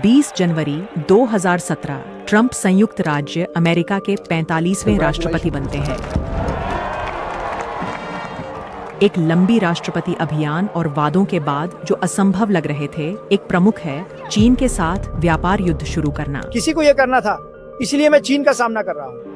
20 जनवरी 2017 Trump संयुक्त राज्य America के 45वें राष्ट्रपति बनते हैं। एक लंबी राष्ट्रपति अभियान और वादों के बाद जो असंभव लग रहे थे, एक प्रमुख है चीन के साथ व्यापार युद्ध शुरू करना। किसी को यह करना था, इसलिए मैं चीन का सामना कर रहा हूँ।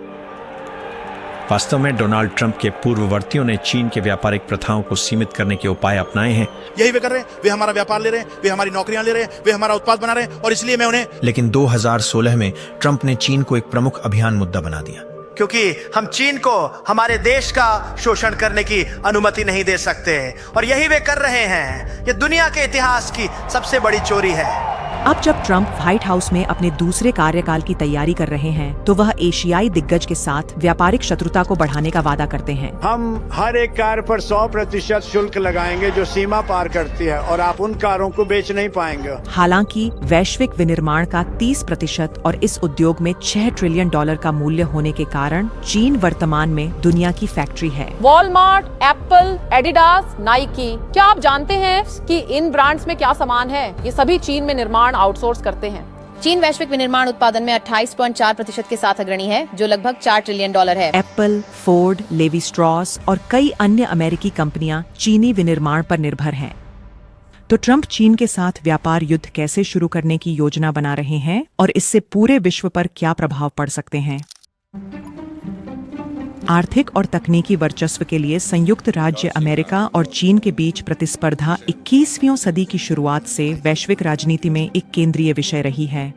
वास्तव में डोनाल्ड ट्रंप के पूर्ववर्तियों ने चीन के व्यापारिक प्रथाओं को सीमित करने के उपाय अपनाए हैं। यही वे कर रहे हैं, वे हमारा व्यापार ले रहे हैं, वे हमारी नौकरियां ले रहे हैं, वे हमारा उत्पाद बना रहे हैं और इसलिए मैं उन्हें। लेकिन 2016 में ट्रंप ने चीन को एक प्रमुख अभियान मुद्दा बना दिया, क्योंकि हम चीन को हमारे देश का शोषण करने की अनुमति नहीं दे सकते और यही वे कर रहे हैं। ये दुनिया के इतिहास की सबसे बड़ी चोरी है। अब जब ट्रंप व्हाइट हाउस में अपने दूसरे कार्यकाल की तैयारी कर रहे हैं, तो वह एशियाई दिग्गज के साथ व्यापारिक शत्रुता को बढ़ाने का वादा करते हैं। हम हर एक कार पर 100% शुल्क लगाएंगे जो सीमा पार करती है और आप उन कारों को बेच नहीं पाएंगे। हालांकि वैश्विक विनिर्माण का 30% और इस उद्योग में $6 ट्रिलियन का मूल्य होने के कारण चीन वर्तमान में दुनिया की फैक्ट्री है। वॉलमार्ट, एप्पल, एडिडास, नाइकी, क्या आप जानते हैं कि इन ब्रांड्स में क्या सामान है? ये सभी चीन में निर्माण आउटसोर्स करते हैं। चीन वैश्विक विनिर्माण उत्पादन में 28.4% के साथ अग्रणी है, जो लगभग $4 ट्रिलियन है। एप्पल, फोर्ड, लेवी स्ट्रॉस और कई अन्य अमेरिकी कंपनियां चीनी विनिर्माण पर निर्भर हैं। तो ट्रंप चीन के साथ व्यापार युद्ध कैसे शुरू करने की योजना बना रहे हैं और इससे पूरे विश्व पर क्या प्रभाव पड़ सकते हैं? आर्थिक और तकनीकी वर्चस्व के लिए संयुक्त राज्य अमेरिका और चीन के बीच प्रतिस्पर्धा 21वीं सदी की शुरुआत से वैश्विक राजनीति में एक केंद्रीय विषय रही है।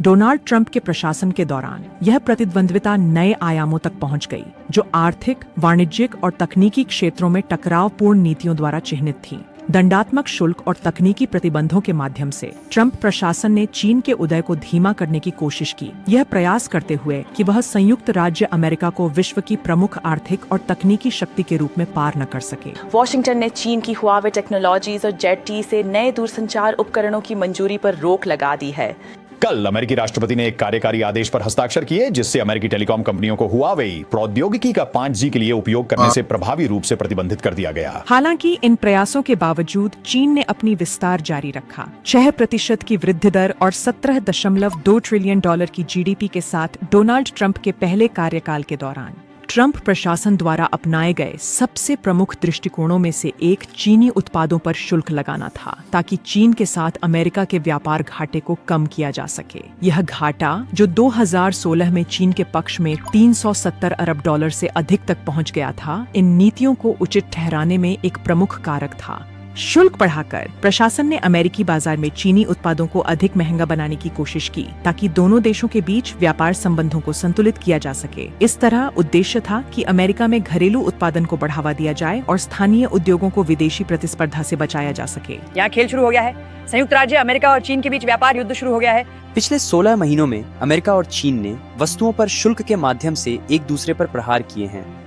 डोनाल्ड ट्रंप के प्रशासन के दौरान यह प्रतिद्वंद्विता नए आयामों तक पहुंच गई, जो आर्थिक, वाणिज्यिक और तकनीकी क्षेत्रों में टकरावपूर्ण नीतियों द्वारा चिह्नित थी। दंडात्मक शुल्क और तकनीकी प्रतिबंधों के माध्यम से ट्रंप प्रशासन ने चीन के उदय को धीमा करने की कोशिश की, यह प्रयास करते हुए कि वह संयुक्त राज्य अमेरिका को विश्व की प्रमुख आर्थिक और तकनीकी शक्ति के रूप में पार न कर सके। वॉशिंगटन ने चीन की हुआवे टेक्नोलॉजीज और जेट-टी से नए दूरसंचार उपकरणों की मंजूरी पर रोक लगा दी है। कल अमेरिकी राष्ट्रपति ने एक कार्यकारी आदेश पर हस्ताक्षर किए, जिससे अमेरिकी टेलीकॉम कंपनियों को हुआवेई प्रौद्योगिकी का 5G के लिए उपयोग करने से प्रभावी रूप से प्रतिबंधित कर दिया गया। हालांकि इन प्रयासों के बावजूद चीन ने अपनी विस्तार जारी रखा। 6% की वृद्धि दर और $17.2 ट्रिलियन की GDP के साथ डोनाल्ड ट्रंप के पहले कार्यकाल के दौरान ट्रंप प्रशासन द्वारा अपनाए गए सबसे प्रमुख दृष्टिकोणों में से एक चीनी उत्पादों पर शुल्क लगाना था, ताकि चीन के साथ अमेरिका के व्यापार घाटे को कम किया जा सके। यह घाटा, जो 2016 में चीन के पक्ष में $370 अरब से अधिक तक पहुंच गया था, इन नीतियों को उचित ठहराने में एक प्रमुख कारक था। शुल्क बढ़ाकर प्रशासन ने अमेरिकी बाजार में चीनी उत्पादों को अधिक महंगा बनाने की कोशिश की, ताकि दोनों देशों के बीच व्यापार संबंधों को संतुलित किया जा सके। इस तरह उद्देश्य था कि अमेरिका में घरेलू उत्पादन को बढ़ावा दिया जाए और स्थानीय उद्योगों को विदेशी प्रतिस्पर्धा से बचाया जा सके। यहाँ खेल शुरू हो गया है। संयुक्त राज्य अमेरिका और चीन के बीच व्यापार युद्ध शुरू हो गया है। पिछले 16 महीनों में अमेरिका और चीन ने वस्तुओं पर शुल्क के माध्यम से एक दूसरे पर प्रहार किए हैं।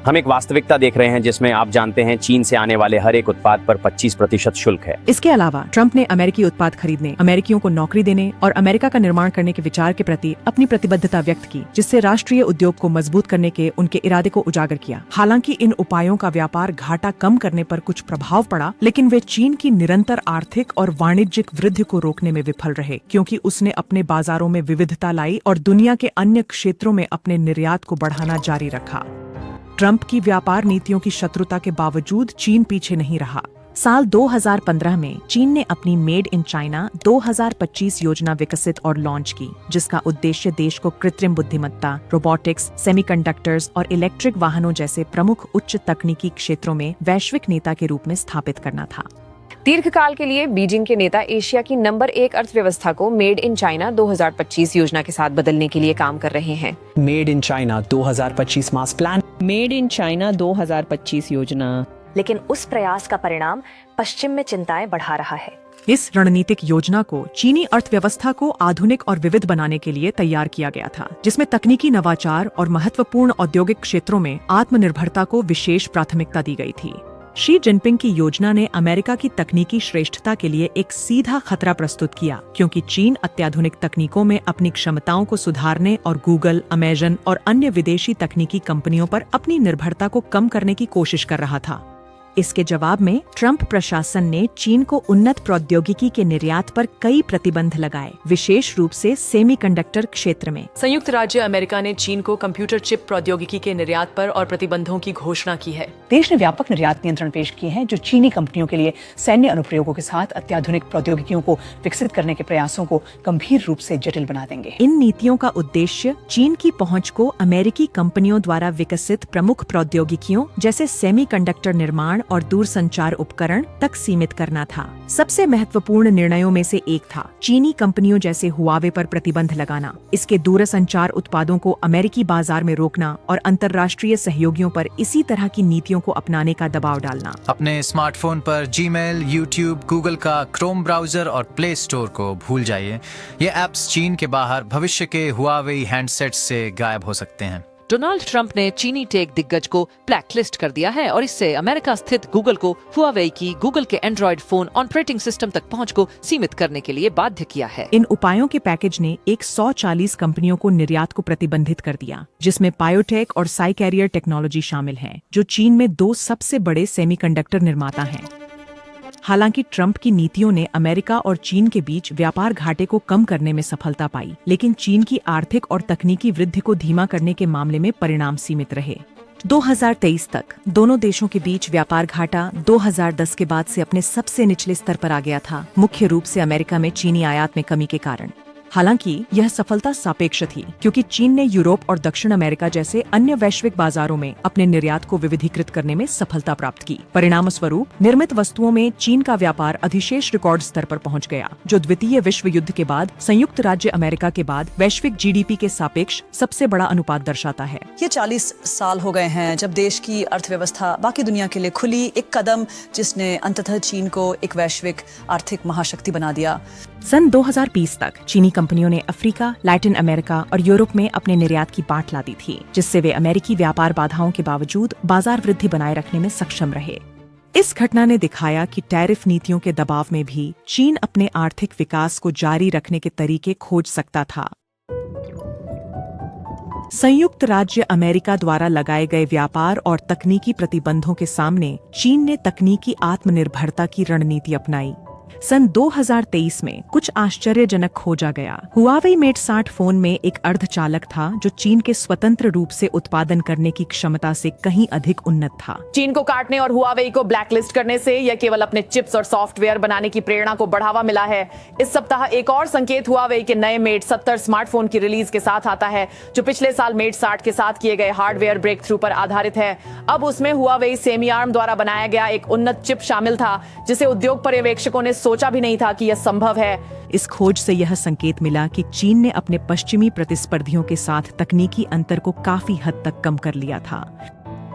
हम एक वास्तविकता देख रहे हैं जिसमें आप जानते हैं चीन से आने वाले हर एक उत्पाद पर 25% शुल्क है। इसके अलावा ट्रंप ने अमेरिकी उत्पाद खरीदने, अमेरिकियों को नौकरी देने और अमेरिका का निर्माण करने के विचार के प्रति अपनी प्रतिबद्धता व्यक्त की, जिससे राष्ट्रीय उद्योग को मजबूत करने के उनके इरादे को उजागर किया। हालांकि इन उपायों का व्यापार घाटा कम करने पर कुछ प्रभाव पड़ा, लेकिन वे चीन की निरंतर आर्थिक और वाणिज्यिक वृद्धि को रोकने में विफल रहे, क्योंकि उसने अपने बाजारों में विविधता लाई और दुनिया के अन्य क्षेत्रों में अपने निर्यात को बढ़ाना जारी रखा। ट्रंप की व्यापार नीतियों की शत्रुता के बावजूद चीन पीछे नहीं रहा। साल 2015 में चीन ने अपनी मेड इन चाइना 2025 योजना विकसित और लॉन्च की, जिसका उद्देश्य देश को कृत्रिम बुद्धिमत्ता, रोबोटिक्स, सेमीकंडक्टर्स और इलेक्ट्रिक वाहनों जैसे प्रमुख उच्च तकनीकी क्षेत्रों में वैश्विक नेता के रूप में स्थापित करना था। दीर्घकाल के लिए बीजिंग के नेता एशिया की नंबर 1 अर्थव्यवस्था को मेड इन चाइना 2025 योजना के साथ बदलने के लिए काम कर रहे हैं। Made in China 2025 mass plan, made in China 2025 योजना। लेकिन उस प्रयास का परिणाम पश्चिम में चिंताएं बढ़ा रहा है। इस रणनीतिक योजना को चीनी अर्थव्यवस्था को आधुनिक और विविध बनाने के लिए तैयार किया गया था, जिसमें तकनीकी नवाचार और महत्वपूर्ण औद्योगिक क्षेत्रों में आत्मनिर्भरता को विशेष प्राथमिकता दी गई थी। शी जिनपिंग की योजना ने अमेरिका की तकनीकी श्रेष्ठता के लिए एक सीधा खतरा प्रस्तुत किया, क्योंकि चीन अत्याधुनिक तकनीकों में अपनी क्षमताओं को सुधारने और गूगल, अमेजन और अन्य विदेशी तकनीकी कंपनियों पर अपनी निर्भरता को कम करने की कोशिश कर रहा था। इसके जवाब में ट्रंप प्रशासन ने चीन को उन्नत प्रौद्योगिकी के निर्यात पर कई प्रतिबंध लगाए, विशेष रूप से सेमीकंडक्टर क्षेत्र में। संयुक्त राज्य अमेरिका ने चीन को कंप्यूटर चिप प्रौद्योगिकी के निर्यात पर और प्रतिबंधों की घोषणा की है। देश ने व्यापक निर्यात नियंत्रण पेश किए हैं जो चीनी कंपनियों के लिए सैन्य अनुप्रयोगों के साथ अत्याधुनिक प्रौद्योगिकियों को विकसित करने के प्रयासों को गंभीर रूप से जटिल बना देंगे। इन नीतियों का उद्देश्य चीन की पहुंच को अमेरिकी कंपनियों द्वारा विकसित प्रमुख प्रौद्योगिकियों जैसे सेमीकंडक्टर निर्माण और दूरसंचार उपकरण तक सीमित करना था। सबसे महत्वपूर्ण निर्णयों में से एक था चीनी कंपनियों जैसे हुआवे पर प्रतिबंध लगाना, इसके दूरसंचार उत्पादों को अमेरिकी बाजार में रोकना और अंतर्राष्ट्रीय सहयोगियों पर इसी तरह की नीतियों को अपनाने का दबाव डालना। अपने स्मार्टफोन पर जीमेल, यूट्यूब, गूगल का क्रोम ब्राउजर और प्ले स्टोर को भूल जाइए। ये ऐप्स चीन के बाहर भविष्य के हुआवे हैंडसेट्स से गायब हो सकते हैं। डोनाल्ड ट्रंप ने चीनी टेक दिग्गज को ब्लैकलिस्ट कर दिया है और इससे अमेरिका स्थित गूगल को हुआवे की गूगल के एंड्रॉइड फोन ऑपरेटिंग सिस्टम तक पहुंच को सीमित करने के लिए बाध्य किया है। इन उपायों के पैकेज ने 140 कंपनियों को निर्यात को प्रतिबंधित कर दिया, जिसमें बायोटेक और साइकैरियर टेक्नोलॉजी शामिल हैं, जो चीन में 2 सबसे बड़े सेमीकंडक्टर निर्माता हैं। हालांकि ट्रंप की नीतियों ने अमेरिका और चीन के बीच व्यापार घाटे को कम करने में सफलता पाई, लेकिन चीन की आर्थिक और तकनीकी वृद्धि को धीमा करने के मामले में परिणाम सीमित रहे। 2023 तक दोनों देशों के बीच व्यापार घाटा 2010 के बाद से अपने सबसे निचले स्तर पर आ गया था, मुख्य रूप से अमेरिका में चीनी आयात में कमी के कारण। हालांकि यह सफलता सापेक्ष थी, क्योंकि चीन ने यूरोप और दक्षिण अमेरिका जैसे अन्य वैश्विक बाजारों में अपने निर्यात को विविधीकृत करने में सफलता प्राप्त की। परिणाम स्वरूप निर्मित वस्तुओं में चीन का व्यापार अधिशेष रिकॉर्ड स्तर पर पहुंच गया, जो द्वितीय विश्व युद्ध के बाद संयुक्त राज्य अमेरिका के बाद वैश्विक जीडीपी के सापेक्ष सबसे बड़ा अनुपात दर्शाता है। ये 40 साल हो गए हैं जब देश की अर्थव्यवस्था बाकी दुनिया के लिए खुली, एक कदम जिसने अंततः चीन को एक वैश्विक आर्थिक महाशक्ति बना दिया। सन 2020 तक चीनी कंपनियों ने अफ्रीका, लैटिन अमेरिका और यूरोप में अपने निर्यात की बांट ला दी थी, जिससे वे अमेरिकी व्यापार बाधाओं के बावजूद बाजार वृद्धि बनाए रखने में सक्षम रहे। इस घटना ने दिखाया कि टैरिफ नीतियों के दबाव में भी चीन अपने आर्थिक विकास को जारी रखने के तरीके खोज सकता था। संयुक्त राज्य अमेरिका द्वारा लगाए गए व्यापार और तकनीकी प्रतिबंधों के सामने चीन ने तकनीकी आत्मनिर्भरता की रणनीति अपनाई। सन 2023 में कुछ आश्चर्यजनक खोजा गया। हुआवे मेट 60 फोन में एक अर्धचालक था जो चीन के स्वतंत्र रूप से उत्पादन करने की क्षमता से कहीं अधिक उन्नत था। चीन को काटने और हुआवे को ब्लैकलिस्ट करने से यह केवल अपने चिप्स और सॉफ्टवेयर बनाने की प्रेरणा को बढ़ावा मिला है। इस सप्ताह एक और संकेत हुआवे के नए मेट 70 स्मार्टफोन की रिलीज के साथ आता है, जो पिछले साल मेट 60 के साथ किए गए हार्डवेयर ब्रेक थ्रू पर आधारित है। अब उसमें हुआवे सेमी आर्म द्वारा बनाया गया एक उन्नत चिप शामिल था, जिसे उद्योग पर्यवेक्षकों ने सोचा भी नहीं था कि यह संभव है। इस खोज से यह संकेत मिला कि चीन ने अपने पश्चिमी प्रतिस्पर्धियों के साथ तकनीकी अंतर को काफी हद तक कम कर लिया था।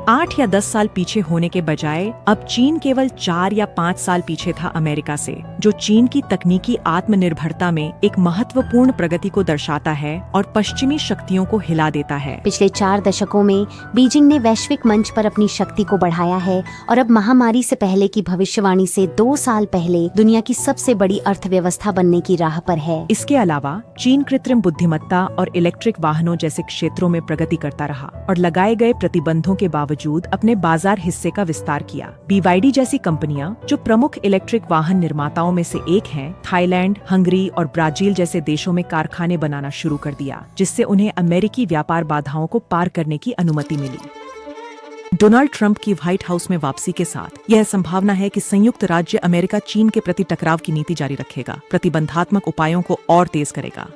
8 या 10 साल पीछे होने के बजाय अब चीन केवल 4 या 5 साल पीछे था अमेरिका से, जो चीन की तकनीकी आत्मनिर्भरता में एक महत्वपूर्ण प्रगति को दर्शाता है और पश्चिमी शक्तियों को हिला देता है। पिछले 4 दशकों में बीजिंग ने वैश्विक मंच पर अपनी शक्ति को बढ़ाया है और अब महामारी से पहले की भविष्यवाणी से 2 साल पहले दुनिया की सबसे बड़ी अर्थव्यवस्था बनने की राह पर है। इसके अलावा चीन कृत्रिम बुद्धिमत्ता और इलेक्ट्रिक वाहनों जैसे क्षेत्रों में प्रगति करता रहा और लगाए गए प्रतिबंधों के बावजूद अपने बाजार हिस्से का विस्तार किया। BYD जैसी कंपनियां, जो प्रमुख इलेक्ट्रिक वाहन निर्माताओं में से एक हैं, थाईलैंड, हंगरी और ब्राजील जैसे देशों में कारखाने बनाना शुरू कर दिया, जिससे उन्हें अमेरिकी व्यापार बाधाओं को पार करने की अनुमति मिली। डोनाल्ड ट्रंप की व्हाइट हाउस में वापसी के साथ यह संभावना है कि संयुक्त राज्य अमेरिका चीन के प्रति टकराव की नीति जारी रखेगा, प्रतिबंधात्मक उपायों को और तेज करेगा।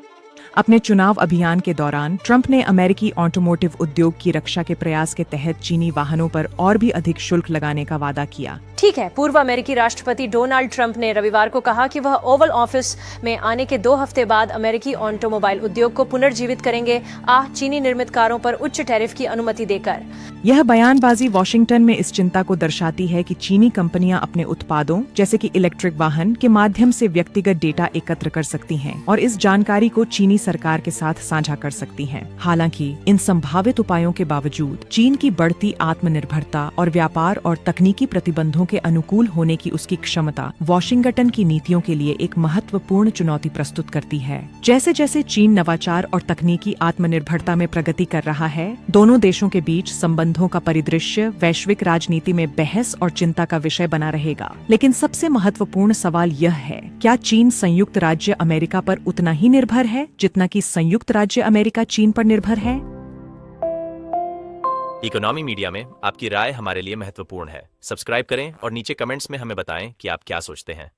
अपने चुनाव अभियान के दौरान ट्रंप ने अमेरिकी ऑटोमोटिव उद्योग की रक्षा के प्रयास के तहत चीनी वाहनों पर और भी अधिक शुल्क लगाने का वादा किया। ठीक है, पूर्व अमेरिकी राष्ट्रपति डोनाल्ड ट्रंप ने रविवार को कहा कि वह ओवल ऑफिस में आने के 2 हफ्ते बाद अमेरिकी ऑटोमोबाइल उद्योग को पुनर्जीवित करेंगे, चीनी निर्मित कारों पर उच्च टैरिफ की अनुमति देकर। यह बयानबाजी वॉशिंगटन में इस चिंता को दर्शाती है कि चीनी कंपनियां अपने उत्पादों जैसे कि इलेक्ट्रिक वाहन के माध्यम से व्यक्तिगत डेटा एकत्र कर सकती हैं और इस जानकारी को चीनी सरकार के साथ साझा कर सकती हैं। हालांकि इन संभावित उपायों के बावजूद चीन की बढ़ती आत्मनिर्भरता और व्यापार और तकनीकी प्रतिबंधों के अनुकूल होने की उसकी क्षमता वॉशिंगटन की नीतियों के लिए एक महत्वपूर्ण चुनौती प्रस्तुत करती है। जैसे जैसे चीन नवाचार और तकनीकी आत्मनिर्भरता में प्रगति कर रहा है, दोनों देशों के बीच संबंधों का परिदृश्य वैश्विक राजनीति में बहस और चिंता का विषय बना रहेगा। लेकिन सबसे महत्वपूर्ण सवाल यह है, क्या चीन संयुक्त राज्य अमेरिका पर उतना ही निर्भर है जितना कि संयुक्त राज्य अमेरिका चीन पर निर्भर है? इकोनॉमी मीडिया में आपकी राय हमारे लिए महत्वपूर्ण है। सब्सक्राइब करें और नीचे कमेंट्स में हमें बताएं कि आप क्या सोचते हैं।